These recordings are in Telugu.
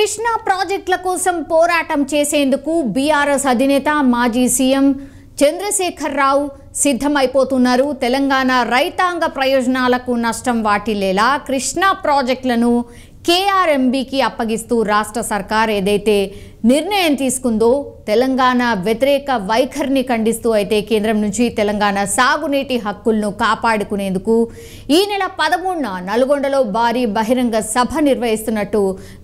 కృష్ణా ప్రాజెక్టుల కోసం పోరాటం చేసేందుకు బీఆర్ఎస్ అధినేత మాజీ సీఎం చంద్రశేఖర్ రావు సిద్ధమైపోతున్నారు. తెలంగాణ రైతాంగ ప్రయోజనాలకు నష్టం వాటిల్లేలా కృష్ణా ప్రాజెక్టులను కేఆర్ఎంబీకి అప్పగిస్తూ రాష్ట్ర సర్కార్ ఏదైతే నిర్ణయం తీసుకుందో తెలంగాణ వ్యతిరేక వైఖరిని ఖండిస్తూ అయితే కేంద్రం నుంచి తెలంగాణ సాగునీటి హక్కులను కాపాడుకునేందుకు ఈ నెల 13న నల్గొండలో భారీ బహిరంగ సభ నిర్వహిస్తున్నట్టు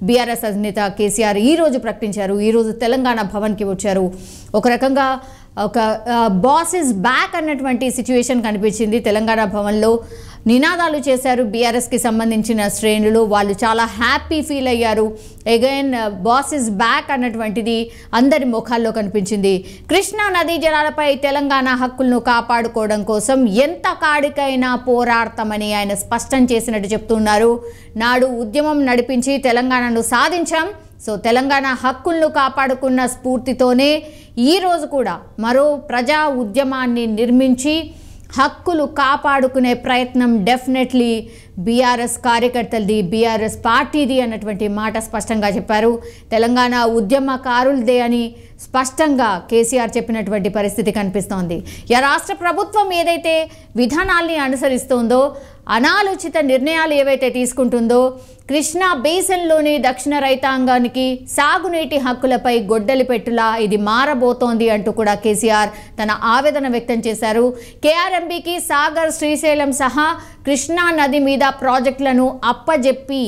బీఆర్ఎస్ అధినేత కేసీఆర్ ఈ రోజు ప్రకటించారు. ఈ రోజు తెలంగాణ భవన్కి వచ్చారు. ఒక రకంగా ఒక బాస్ ఇస్ బ్యాక్ అన్నటువంటి సిచ్యువేషన్ కనిపించింది. తెలంగాణ భవన్లో నినాదాలు చేశారు బీఆర్ఎస్కి సంబంధించిన శ్రేణులు. వాళ్ళు చాలా హ్యాపీ ఫీల్ అయ్యారు. అగైన్ బాస్ ఇస్ బ్యాక్ అన్నటువంటిది అందరి ముఖాల్లో కనిపించింది. కృష్ణా నదీ జలాలపై తెలంగాణ హక్కులను కాపాడుకోవడం కోసం ఎంత కాడికైనా పోరాడతామని ఆయన స్పష్టం చేసినట్టు చెప్తున్నారు. నాడు ఉద్యమం నడిపించి తెలంగాణను సాధించాం. సో తెలంగాణ హక్కులను కాపాడుకున్న స్ఫూర్తితోనే ఈరోజు కూడా మరో ప్రజా ఉద్యమాన్ని నిర్మించి హక్కులు కాపాడుకునే ప్రయత్నం డెఫినెట్లీ బీఆర్ఎస్ కార్యకర్తలది, బీఆర్ఎస్ పార్టీది అన్నటువంటి మాట స్పష్టంగా చెప్పారు. తెలంగాణ ఉద్యమకారులదే అని స్పష్టంగా కేసీఆర్ చెప్పినటువంటి పరిస్థితి కనిపిస్తోంది. రాష్ట్ర ప్రభుత్వం ఏదైతే విధానాల్ని అనుసరిస్తుందో, అనాలోచిత నిర్ణయాలు ఏవైతే తీసుకుంటుందో, కృష్ణా బేసిన్లోని దక్షిణ రైతాంగానికి సాగునీటి హక్కులపై గొడ్డలి పెట్టులా ఇది మారబోతోంది అంటూ కూడా కేసీఆర్ తన ఆవేదన వ్యక్తం చేశారు. కేఆర్ఎంబీకి సాగర్, శ్రీశైలం సహా కృష్ణా నది మీద ప్రాజెక్టులను అప్పజెప్పి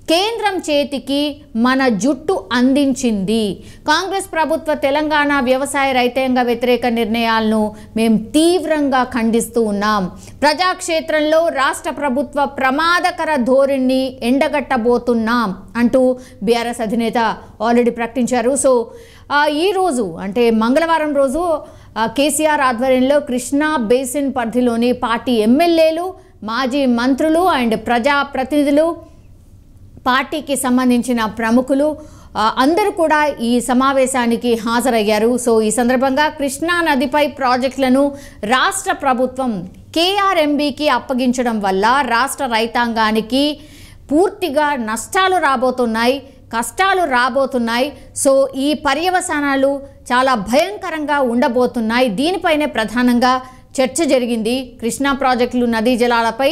కేంద్రం చేతికి మన జుట్టు అందించింది. కాంగ్రెస్ ప్రభుత్వ తెలంగాణ వ్యవసాయ రైతాంగ వ్యతిరేక నిర్ణయాలను మేము తీవ్రంగా ఖండిస్తూ ఉన్నాం. ప్రజాక్షేత్రంలో రాష్ట్ర ప్రభుత్వ ప్రమాదకర ధోరణిని ఎండగట్టబోతున్నాం అంటూ బీఆర్ఎస్ అధినేత ఆల్రెడీ ప్రకటించారు. సో ఈరోజు అంటే మంగళవారం రోజు కేసీఆర్ ఆధ్వర్యంలో కృష్ణా బేసిన్ పరిధిలోని పార్టీ ఎమ్మెల్యేలు, మాజీ మంత్రులు అండ్ ప్రజాప్రతినిధులు, పార్టీకి సంబంధించిన ప్రముఖులు అందరూ కూడా ఈ సమావేశానికి హాజరయ్యారు. సో ఈ సందర్భంగా కృష్ణా నదిపై ప్రాజెక్టులను రాష్ట్ర ప్రభుత్వం కేఆర్ఎంబీకి అప్పగించడం వల్ల రాష్ట్ర రైతాంగానికి పూర్తిగా నష్టాలు రాబోతున్నాయి, కష్టాలు రాబోతున్నాయి. సో ఈ పర్యవసానాలు చాలా భయంకరంగా ఉండబోతున్నాయి. దీనిపైనే ప్రధానంగా చర్చ జరిగింది. కృష్ణా ప్రాజెక్టులు, నదీ జలాలపై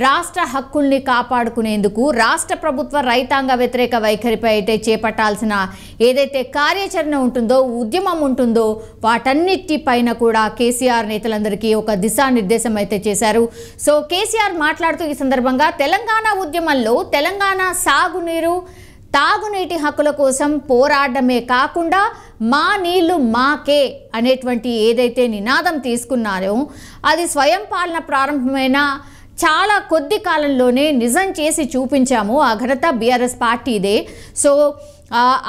రాష్ట్ర హక్కుల్ని కాపాడుకునేందుకు రాష్ట్ర ప్రభుత్వ రైతాంగ వ్యతిరేక వైఖరిపై అయితే చేపట్టాల్సిన ఏదైతే కార్యాచరణ ఉంటుందో, ఉద్యమం ఉంటుందో వాటన్నిటిపైన కూడా కేసీఆర్ నేతలందరికీ ఒక దిశానిర్దేశం అయితే చేశారు. సో కేసీఆర్ మాట్లాడుతూ ఈ సందర్భంగా తెలంగాణ ఉద్యమంలో తెలంగాణ సాగునీరు, తాగునీటి హక్కుల కోసం పోరాడమే కాకుండా మా నీళ్లు మాకే అనేటువంటి ఏదైతే నినాదం తీసుకున్నారో అది స్వయం పాలన ప్రారంభమైన చాలా కొద్ది కాలంలోనే నిజం చేసి చూపించాము. ఆ ఘనత బీఆర్ఎస్ పార్టీదే. సో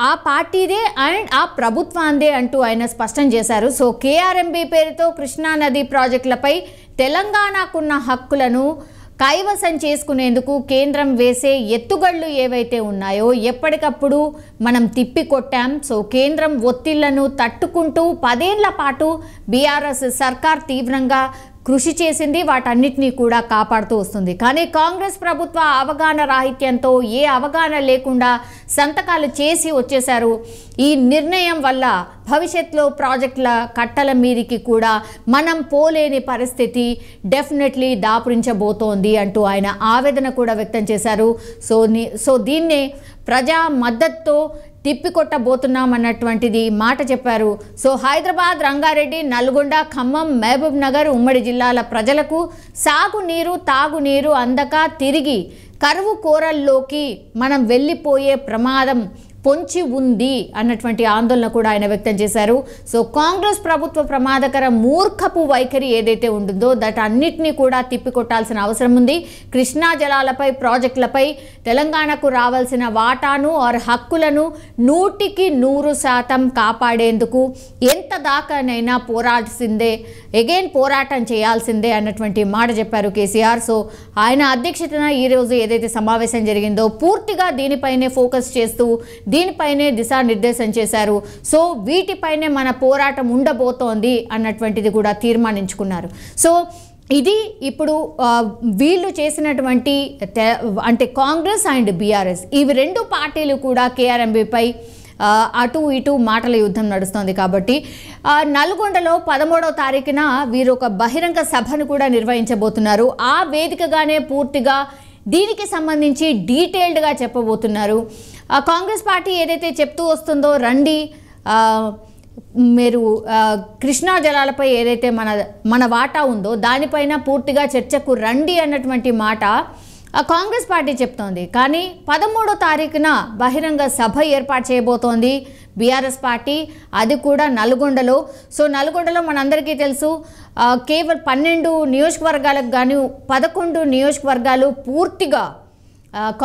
ఆ పార్టీదే అండ్ ఆ ప్రభుత్వాందే అంటూ ఆయన స్పష్టం చేశారు. సో కేఆర్ఎంబీ పేరుతో కృష్ణా నది ప్రాజెక్టులపై తెలంగాణకున్న హక్కులను కైవసం చేసుకునేందుకు కేంద్రం వేసే ఎత్తుగళ్ళు ఏవైతే ఉన్నాయో ఎప్పటికప్పుడు మనం తిప్పికొట్టాం. సో కేంద్రం ఒత్తిళ్లను తట్టుకుంటూ 10 ఏళ్ల పాటు బీఆర్ఎస్ సర్కార్ తీవ్రంగా కృషి చేసింది. వాటన్నిటినీ కూడా కాపాడుతూ వస్తుంది. కానీ కాంగ్రెస్ ప్రభుత్వ అవగాహన రాహిత్యంతో ఏ అవగాహన లేకుండా సంతకాలు చేసి వచ్చేశారు. ఈ నిర్ణయం వల్ల భవిష్యత్తులో ప్రాజెక్టుల కట్టల మీదికి కూడా మనం పోలేని పరిస్థితి డెఫినెట్లీ దాపురించబోతోంది అంటూ ఆయన ఆవేదన కూడా వ్యక్తం చేశారు. సో దీన్నే ప్రజా మద్దతుతో తిప్పికొట్టబోతున్నాం అన్నటువంటిది మాట చెప్పారు. సో హైదరాబాద్, రంగారెడ్డి, నల్గొండ, ఖమ్మం, మహబూబ్ నగర్ ఉమ్మడి జిల్లాల ప్రజలకు సాగునీరు, తాగునీరు అందక తిరిగి కరువు కోరల్లోకి మనం వెళ్ళిపోయే ప్రమాదం పొంచి ఉంది అన్నటువంటి ఆందోళన కూడా ఆయన వ్యక్తం చేశారు. సో కాంగ్రెస్ ప్రభుత్వ ప్రమాదకర మూర్ఖపు వైఖరి ఏదైతే ఉంటుందో అన్నిటినీ కూడా తిప్పికొట్టాల్సిన అవసరం ఉంది. కృష్ణా జలాలపై ప్రాజెక్టులపై తెలంగాణకు రావాల్సిన వాటాను ఆర్ హక్కులను 100% కాపాడేందుకు ఎంత దాకానైనా పోరాడాల్సిందే, అగైన్ పోరాటం చేయాల్సిందే అన్నటువంటి మాట చెప్పారు కేసీఆర్. సో ఆయన అధ్యక్షతన ఈరోజు ఏదైతే సమావేశం జరిగిందో పూర్తిగా దీనిపైనే ఫోకస్ చేస్తూ దీనిపైనే దిశానిర్దేశం చేశారు. సో వీటిపైనే మన పోరాటం ఉండబోతోంది అన్నటువంటిది కూడా తీర్మానించుకున్నారు. సో ఇది ఇప్పుడు వీళ్ళు చేసినటువంటి అంటే కాంగ్రెస్ అండ్ బీఆర్ఎస్ ఇవి రెండు పార్టీలు కూడా కేఆర్ఎంబీపై అటు ఇటు మాటల యుద్ధం నడుస్తుంది. కాబట్టి నల్గొండలో 13వ తారీఖున వీరు ఒక బహిరంగ సభను కూడా నిర్వహించబోతున్నారు. ఆ వేదికగానే పూర్తిగా దీనికి సంబంధించి డీటెయిల్డ్గా చెప్పబోతున్నారు. కాంగ్రెస్ పార్టీ ఏదైతే చెప్తూ వస్తుందో రండి మీరు కృష్ణా జలాలపై ఏదైతే మన వాటా ఉందో దానిపైన పూర్తిగా చర్చకు రండి అన్నటువంటి మాట కాంగ్రెస్ పార్టీ చెప్తోంది. కానీ 13వ తారీఖున బహిరంగ సభ ఏర్పాటు చేయబోతోంది బీఆర్ఎస్ పార్టీ, అది కూడా నల్గొండలో. సో నల్గొండలో మనందరికీ తెలుసు కేవలం 12 నియోజకవర్గాలకు గాను 11 నియోజకవర్గాలు పూర్తిగా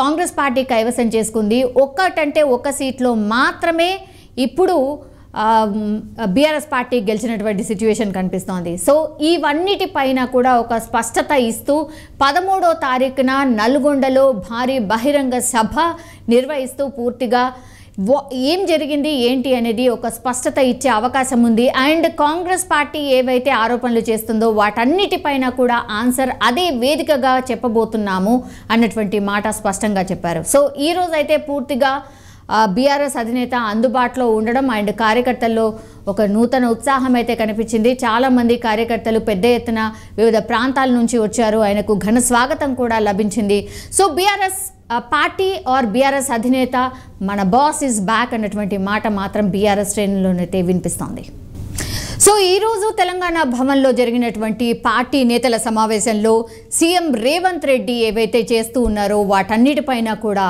కాంగ్రెస్ పార్టీ కైవసం చేసుకుంది. ఒక్కటంటే ఒక్క సీట్లో మాత్రమే ఇప్పుడు బీఆర్ఎస్ పార్టీ గెలిచినటువంటి సిచ్యువేషన్ కనిపిస్తోంది. సో ఇవన్నిటిపైన కూడా ఒక స్పష్టత ఇస్తూ 13వ తారీఖున నల్గొండలో భారీ బహిరంగ సభ నిర్వహిస్తూ పూర్తిగా ఏం జరిగింది ఏంటి అనేది ఒక స్పష్టత ఇచ్చే అవకాశం ఉంది. అండ్ కాంగ్రెస్ పార్టీ ఏవైతే ఆరోపణలు చేస్తుందో వాటన్నిటిపైన కూడా ఆన్సర్ అదే వేదికగా చెప్పబోతున్నాము అన్నటువంటి మాట స్పష్టంగా చెప్పారు. సో ఈరోజు అయితే పూర్తిగా బీఆర్ఎస్ అధినేత అందుబాటులో ఉండడం అండ్ కార్యకర్తల్లో ఒక నూతన ఉత్సాహం అయితే కనిపించింది. చాలామంది కార్యకర్తలు పెద్ద ఎత్తున వివిధ ప్రాంతాల నుంచి వచ్చారు. ఆయనకు ఘన స్వాగతం కూడా లభించింది. So BRS party or BRS అధినేత మన బాస్ ఈజ్ బ్యాక్ అన్నటువంటి మాట మాత్రం బీఆర్ఎస్ శ్రేణుల్లోనైతే వినిపిస్తోంది. సో ఈరోజు తెలంగాణ భవన్లో జరిగినటువంటి పార్టీ నేతల సమావేశంలో సీఎం రేవంత్ రెడ్డి ఏవైతే చేస్తూ ఉన్నారో వాటన్నిటిపైన కూడా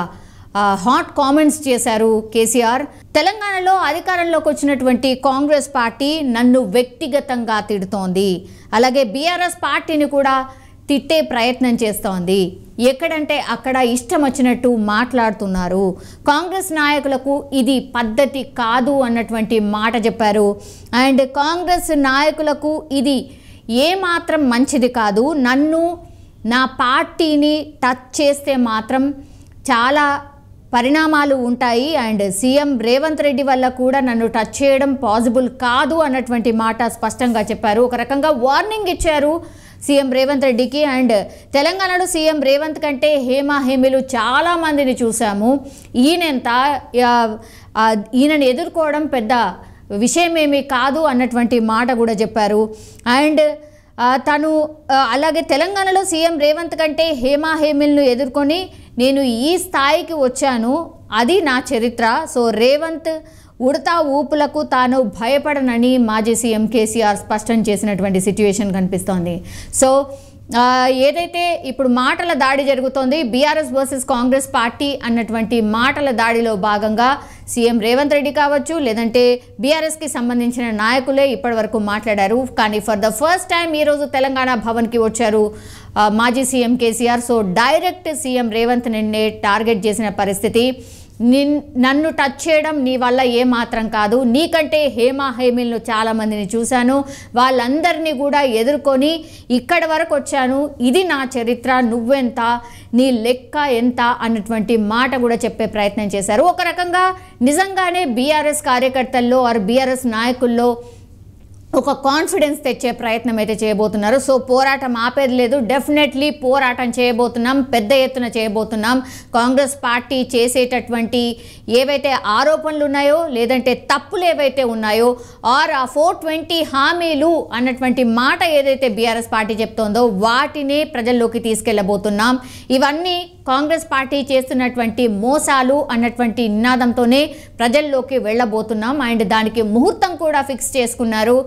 హాట్ కామెంట్స్ చేశారు కేసీఆర్. తెలంగాణలో అధికారంలోకి వచ్చినటువంటి కాంగ్రెస్ పార్టీ నన్ను వ్యక్తిగతంగా తిడుతోంది, అలాగే బీఆర్ఎస్ పార్టీని కూడా తిట్టే ప్రయత్నం చేస్తోంది, ఎక్కడంటే అక్కడ ఇష్టం వచ్చినట్టు మాట్లాడుతున్నారు, కాంగ్రెస్ నాయకులకు ఇది పద్ధతి కాదు అన్నటువంటి మాట చెప్పారు. అండ్ కాంగ్రెస్ నాయకులకు ఇది ఏమాత్రం మంచిది కాదు, నన్ను నా పార్టీని టచ్ చేస్తే మాత్రం చాలా పరిణామాలు ఉంటాయి అండ్ సీఎం రేవంత్ రెడ్డి వల్ల కూడా నన్ను టచ్ చేయడం పాసిబుల్ కాదు అన్నటువంటి మాట స్పష్టంగా చెప్పారు. ఒక రకంగా వార్నింగ్ ఇచ్చారు సీఎం రేవంత్ రెడ్డికి. అండ్ తెలంగాణలో సీఎం రేవంత్ కంటే హేమీలు చాలామందిని చూసాము, ఈయనని ఎదుర్కోవడం పెద్ద విషయమేమీ కాదు అన్నటువంటి మాట కూడా చెప్పారు. అండ్ తను అలాగే తెలంగాణలో సీఎం రేవంత్ కంటే హేమీలను ఎదుర్కొని నేను ఈ స్థాయికి వచ్చాను, అది నా చరిత్ర. సో రేవంత్ ఉడతా ఊపులకు తాను భయపడనని మాజీ సీఎం కేసీఆర్ స్పష్టం చేసినటువంటి సిచ్యువేషన్ కనిపిస్తోంది. సో ఏదైతే ఇప్పుడు మాటల దాడి జరుగుతోంది బీఆర్ఎస్ వర్సెస్ కాంగ్రెస్ పార్టీ అన్నటువంటి మాటల దాడిలో భాగంగా సీఎం రేవంత్ రెడ్డి కావచ్చు లేదంటే బీఆర్ఎస్కి సంబంధించిన నాయకులే ఇప్పటివరకు మాట్లాడారు. కానీ ఫర్ ద ఫస్ట్ టైం ఈరోజు తెలంగాణ భవన్కి వచ్చారు మాజీ CM KCR. So direct CM Revanth నిన్నే టార్గెట్ చేసిన పరిస్థితి. నన్ను టచ్ చేయడం నీ వల్ల ఏమాత్రం కాదు, నీకంటే హేమీలను చాలామందిని చూశాను, వాళ్ళందరినీ కూడా ఎదుర్కొని ఇక్కడి వరకు వచ్చాను, ఇది నా చరిత్ర, నువ్వెంత, నీ లెక్క ఎంత అన్నటువంటి మాట కూడా చెప్పే ప్రయత్నం చేశారు. ఒక రకంగా నిజంగానే బీఆర్ఎస్ కార్యకర్తల్లో ఆర్ బీఆర్ఎస్ నాయకుల్లో ఒక కాన్ఫిడెన్స్ తెచ్చే ప్రయత్నం అయితే చేయబోతున్నారు. సో పోరాటం ఆపేది లేదు, డెఫినెట్లీ పోరాటం చేయబోతున్నాం, పెద్ద ఎత్తున చేయబోతున్నాం. కాంగ్రెస్ పార్టీ చేసేటటువంటి ఏవైతే ఆరోపణలు ఉన్నాయో లేదంటే తప్పులు ఏవైతే ఉన్నాయో ఆర్ ఆ 420 హామీలు అన్నటువంటి మాట ఏదైతే బీఆర్ఎస్ పార్టీ చెప్తోందో వాటినే ప్రజల్లోకి తీసుకెళ్లబోతున్నాం. ఇవన్నీ కాంగ్రెస్ పార్టీ చేస్తున్నటువంటి మోసాలు అన్నటువంటి నినాదంతోనే ప్రజల్లోకి వెళ్ళబోతున్నాం. అండ్ దానికి ముహూర్తం కూడా ఫిక్స్ చేసుకున్నారు.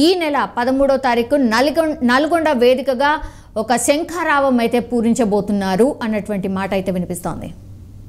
ఈ నెల 13వ తారీఖు నల్గొండ వేదికగా ఒక శంఖారావం అయితే పూరించబోతున్నారు అన్నటువంటి మాట అయితే వినిపిస్తోంది.